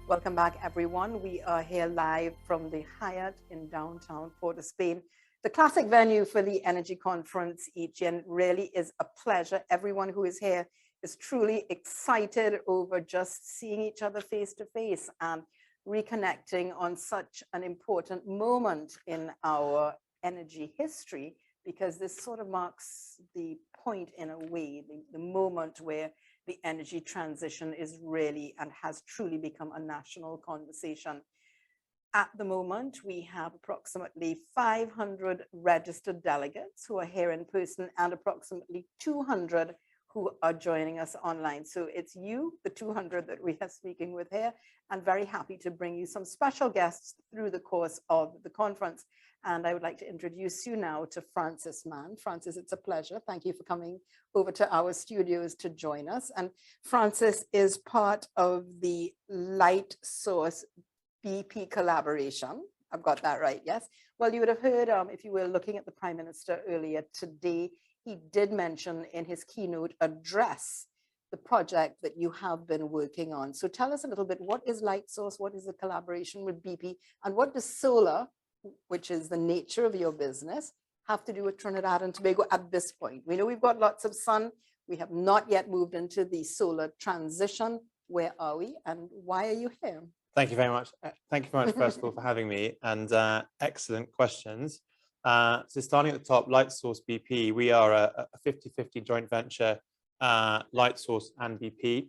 Welcome back, everyone. We are here live from the Hyatt in downtown Port of Spain, the classic venue for the Energy Conference each year. And it really is a pleasure. Everyone who is here is truly excited over just seeing each other face to face and reconnecting on such an important moment in our energy history, because this sort of marks the point, in a way, the moment where the energy transition is really and has truly become a national conversation. At the moment, we have approximately 500 registered delegates who are here in person and approximately 200 who are joining us online. So it's you, the 200 that we are speaking with here, and very happy to bring you some special guests through the course of the conference. And I would like to introduce you now to Francis Mann. Francis, it's a pleasure. Thank you for coming over to our studios to join us. And Francis is part of the Lightsource BP collaboration. I've got that right, yes? Well, you would have heard, if you were looking at the Prime Minister earlier today, he did mention in his keynote address the project that you have been working on. So tell us a little bit, what is Lightsource? What is the collaboration with BP? And what does solar, which is the nature of your business, have to do with Trinidad and Tobago at this point? We know we've got lots of sun. We have not yet moved into the solar transition. Where are we and why are you here? Thank you very much. Thank you very much, first of all, for having me, and excellent questions. So starting at the top, Lightsource BP, we are a 50-50 joint venture, Lightsource and BP.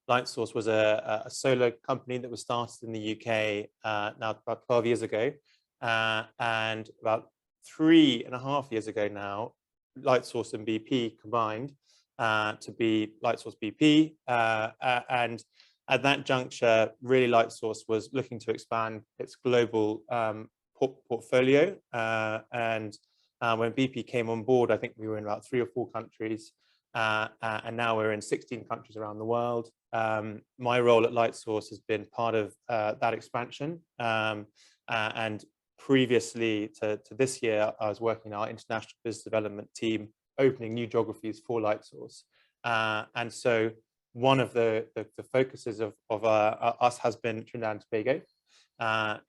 Lightsource was a solar company that was started in the UK now about 12 years ago. And about 3.5 years ago now, Lightsource and BP combined to be Lightsource BP. And at that juncture, really Lightsource was looking to expand its global portfolio. And when BP came on board, I think we were in about 3 or 4 countries. And now we're in 16 countries around the world. My role at Lightsource has been part of that expansion. And previously to this year, I was working in our international business development team, opening new geographies for Lightsource. And so one of the focuses of us has been Trinidad and Tobago.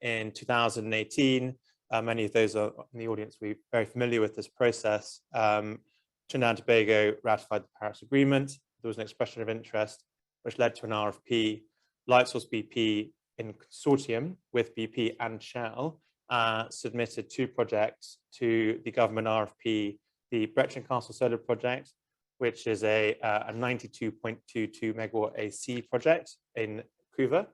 In 2018, many of those are in the audience, we're very familiar with this process. Trinidad and Tobago ratified the Paris Agreement. There was an expression of interest, which led to an RFP. Lightsource BP, in consortium with BP and Shell, submitted 2 projects to the government RFP, the Brechin Castle Solar Project, which is a 92.22 megawatt AC project in Cuba,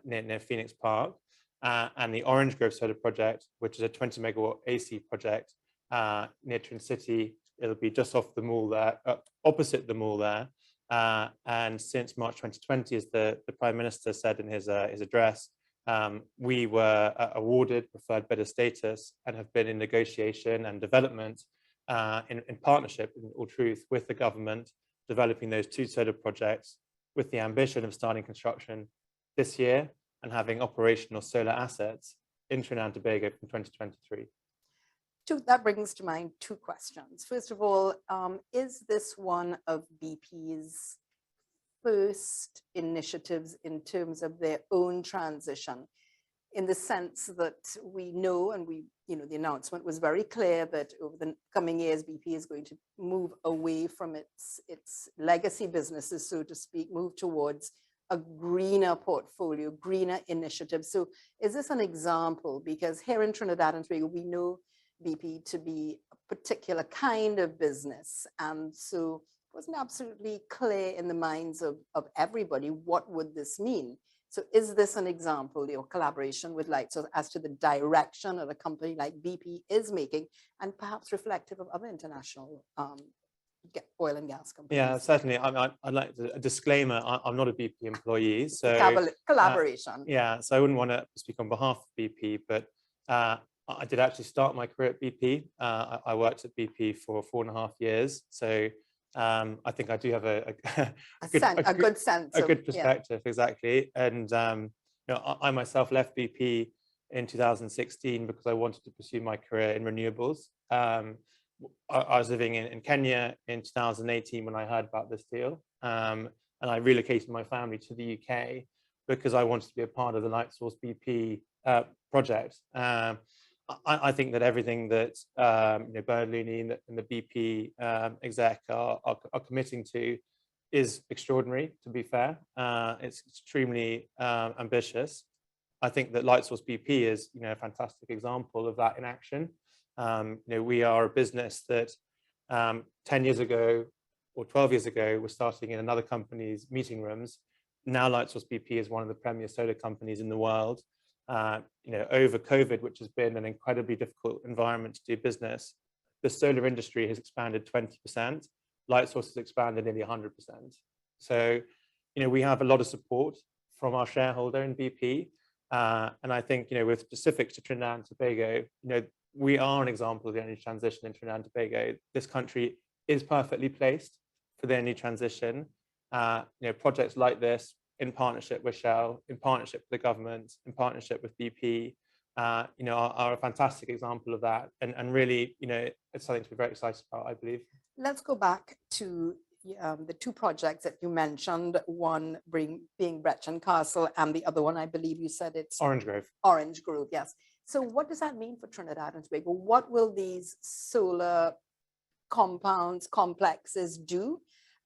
near Phoenix Park, and the Orange Grove Solar Project, which is a 20 megawatt AC project near Trin City. It'll be just off the mall there, opposite the mall there. And since March 2020, as the Prime Minister said in his address, we were awarded preferred bidder status and have been in negotiation and development in partnership, in all truth, with the government, developing those 2 solar projects with the ambition of starting construction this year and having operational solar assets in Trinidad and Tobago from 2023. That brings to mind 2 questions. First of all, is this one of BP's first initiatives in terms of their own transition, in the sense that we know, and the announcement was very clear that over the coming years, BP is going to move away from its legacy businesses, so to speak, move towards a greener portfolio, greener initiatives. So is this an example? Because here in Trinidad and Tobago, we know BP to be a particular kind of business. And so it wasn't absolutely clear in the minds of everybody, what would this mean? So is this an example, your collaboration with Lightsource, as to the direction that a company like BP is making, and perhaps reflective of other international oil and gas companies? Yeah, certainly. I'd like a disclaimer. I'm not a BP employee, so collaboration. Yeah, so I wouldn't want to speak on behalf of BP, but I did actually start my career at BP. I worked at BP for 4.5 years, so I think I do have a good sense, a good perspective, yeah. Exactly. And I myself left BP in 2016 because I wanted to pursue my career in renewables. I was living in Kenya in 2018 when I heard about this deal, and I relocated my family to the UK. because I wanted to be a part of the Lightsource BP project. I think that everything that Bernardini and the BP exec are committing to is extraordinary, to be fair. It's extremely ambitious. I think that Lightsource BP is a fantastic example of that in action. We are a business that 10 years ago or 12 years ago was starting in another company's meeting rooms. Now Lightsource BP is one of the premier solar companies in the world. Over COVID, which has been an incredibly difficult environment to do business, the solar industry has expanded 20%. Lightsource has expanded nearly 100%. So, we have a lot of support from our shareholder in BP. And I think, with specifics to Trinidad and Tobago, we are an example of the energy transition in Trinidad and Tobago. This country is perfectly placed for the energy transition. Projects like this, in partnership with Shell, in partnership with the government, in partnership with BP, are a fantastic example of that. And really, it's something to be very excited about, I believe. Let's go back to the two projects that you mentioned, one being Brecon Castle, and the other one, I believe you said it's Orange Grove. Orange Grove, yes. So what does that mean for Trinidad and Tobago? What will these solar compounds, complexes do?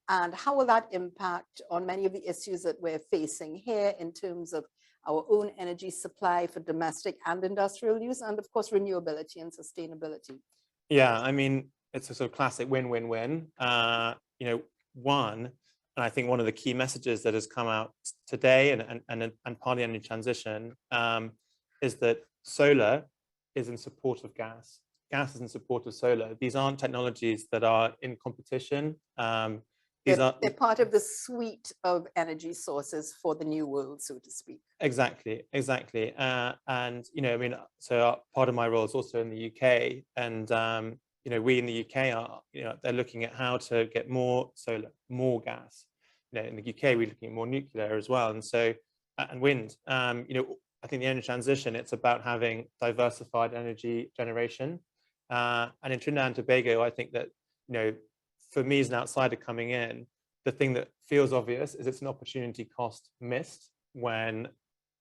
And how will that impact on many of the issues that we're facing here in terms of our own energy supply for domestic and industrial use, and of course, renewability and sustainability? Yeah, I mean, it's a sort of classic win-win-win. One, and I think one of the key messages that has come out today and part of the energy transition is that solar is in support of gas. Gas is in support of solar. These aren't technologies that are in competition. They're part of the suite of energy sources for the new world, so to speak. Exactly. So part of my role is also in the UK, and we in the UK are, they're looking at how to get more solar, more gas. In the UK, we're looking at more nuclear as well, and wind. I think the energy transition, it's about having diversified energy generation. And in Trinidad and Tobago, I think that, for me as an outsider coming in, the thing that feels obvious is it's an opportunity cost missed when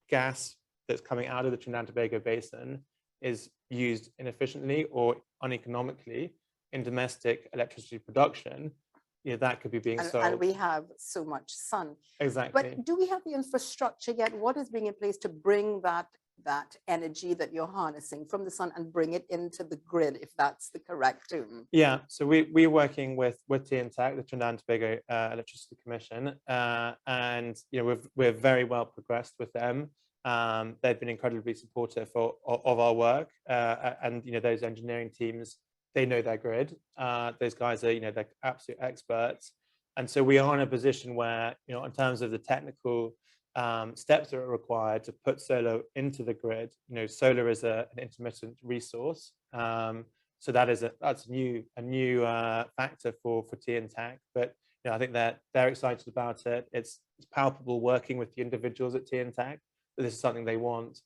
gas that's coming out of the Trinidad and Tobago basin is used inefficiently or uneconomically in domestic electricity production. That could be being sold. And we have so much sun. Exactly. But do we have the infrastructure yet? What is being in place to bring that energy that you're harnessing from the sun and bring it into the grid, if that's the correct term? Yeah, so we're working with TNTAC, the Trinidad and Tobago Electricity Commission, and we're very well progressed with them. They've been incredibly supportive of our work, and those engineering teams, they know their grid. Those guys are they're absolute experts, and so we are in a position where in terms of the technical steps that are required to put solar into the grid. Solar is an intermittent resource, so that's a new factor for TNTAC. But I think they're excited about it. It's palpable working with the individuals at TNTAC that this is something they want.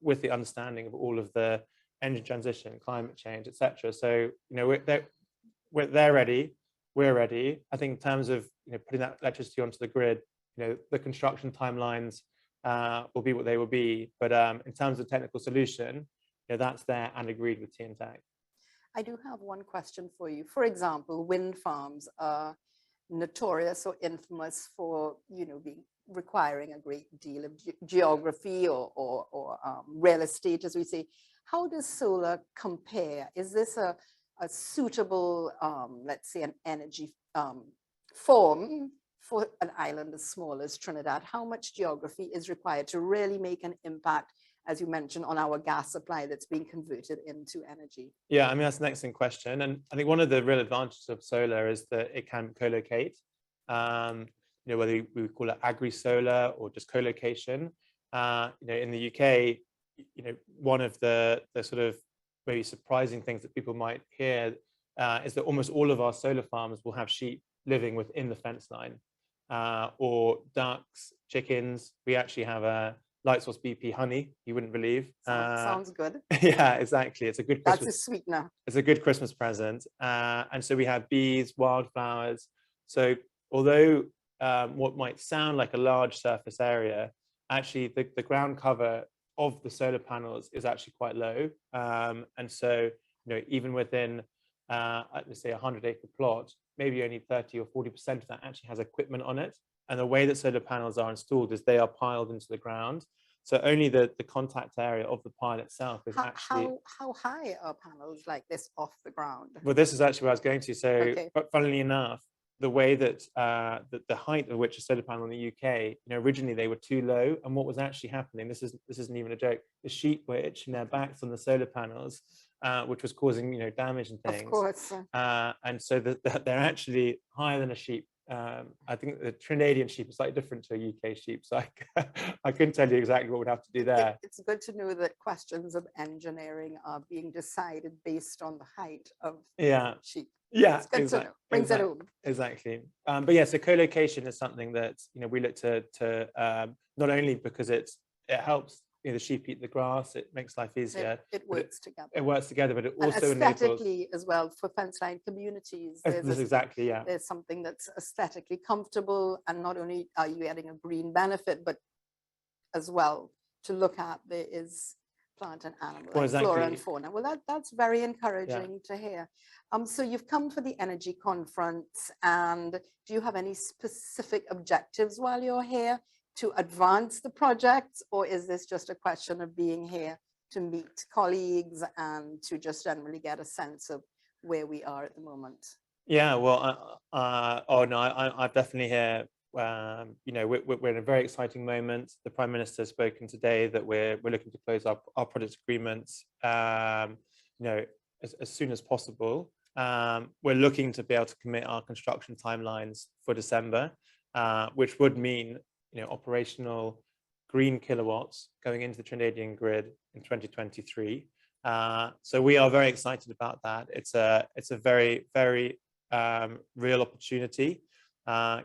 With the understanding of all of the energy transition, climate change, etc. So they're ready. We're ready. I think in terms of putting that electricity onto the grid, the construction timelines will be what they will be. But in terms of technical solution, that's there and agreed with TNTAC. I do have one question for you. For example, wind farms are notorious or infamous for requiring a great deal of geography or real estate, as we say. How does solar compare? Is this a suitable, let's say, an energy form for an island as small as Trinidad? How much geography is required to really make an impact, as you mentioned, on our gas supply that's being converted into energy? Yeah, I mean, that's an excellent question. And I think one of the real advantages of solar is that it can co-locate, whether we call it agri-solar or just co-location. In the UK, one of the sort of maybe surprising things that people might hear is that almost all of our solar farms will have sheep living within the fence line, or ducks, chickens. We actually have a Lightsource BP honey, you wouldn't believe. Sounds good. Yeah, exactly. It's a good Christmas. That's a sweetener. It's a good Christmas present. And so we have bees, wildflowers. So although what might sound like a large surface area, actually the ground cover of the solar panels is actually quite low. And so, even within, let's say, a 100-acre plot, maybe only 30 or 40% of that actually has equipment on it. And the way that solar panels are installed is they are piled into the ground. So only the contact area of the pile itself is actually... How high are panels like this off the ground? Well, this is actually where I was going to. So, Okay. but funnily enough, the way that the height at which a solar panel in the UK, originally they were too low, and what was actually happening, this isn't even a joke, the sheep were itching their backs on the solar panels, which was causing damage and things. Of course. And so they're actually higher than a sheep. I think the Trinidadian sheep is slightly different to a UK sheep, so I couldn't tell you exactly what we'd have to do there. It's good to know that questions of engineering are being decided based on the height of sheep. Yeah, it's good to know. Brings it home. Exactly. But yeah, so co-location is something that we look to not only because it helps the sheep eat the grass, it makes life easier. It works together. It works together, but it also aesthetically as well for fence line communities. There's something that's aesthetically comfortable, and not only are you adding a green benefit, but as well to look at, there is plant and animal, flora and fauna. Well, that's very encouraging to hear. So you've come for the energy conference, and do you have any specific objectives while you're here to advance the project, or is this just a question of being here to meet colleagues and to just generally get a sense of where we are at the moment? Yeah, well, I'm definitely here. We're in a very exciting moment. The Prime Minister has spoken today that we're looking to close our project agreements, as soon as possible. We're looking to be able to commit our construction timelines for December, which would mean operational green kilowatts going into the Trinidadian grid in 2023. So we are very excited about that. It's a very, very real opportunity.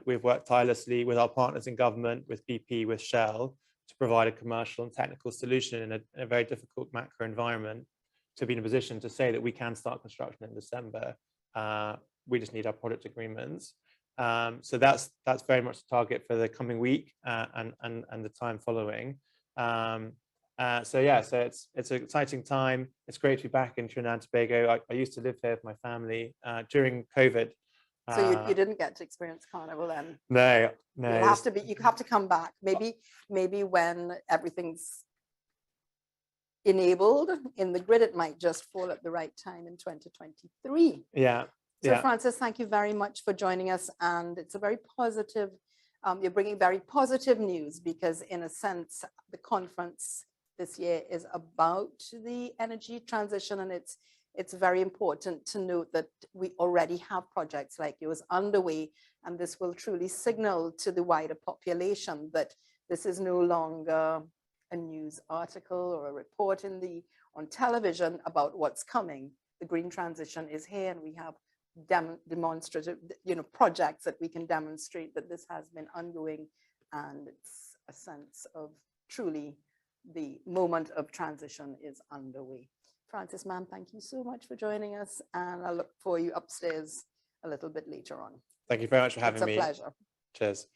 We've worked tirelessly with our partners in government, with BP, with Shell, to provide a commercial and technical solution in a very difficult macro environment, to be in a position to say that we can start construction in December. We just need our project agreements. So that's very much the target for the coming week and the time following. So it's an exciting time. It's great to be back in Trinidad and Tobago. I used to live here with my family during COVID. So you didn't get to experience Carnival then? No. You have to come back. Maybe when everything's enabled in the grid, it might just fall at the right time in 2023. Yeah. So Francis, thank you very much for joining us, and it's a very positive, you're bringing very positive news, because in a sense, the conference this year is about the energy transition, and it's very important to note that we already have projects like yours underway, and this will truly signal to the wider population that this is no longer a news article or a report on television about what's coming. The green transition is here, and we have demonstrative projects that we can demonstrate that this has been ongoing, and it's a sense of truly the moment of transition is underway. Francis Mann, thank you so much for joining us, and I'll look for you upstairs a little bit later on. Thank you very much for having me. It's a pleasure. Cheers.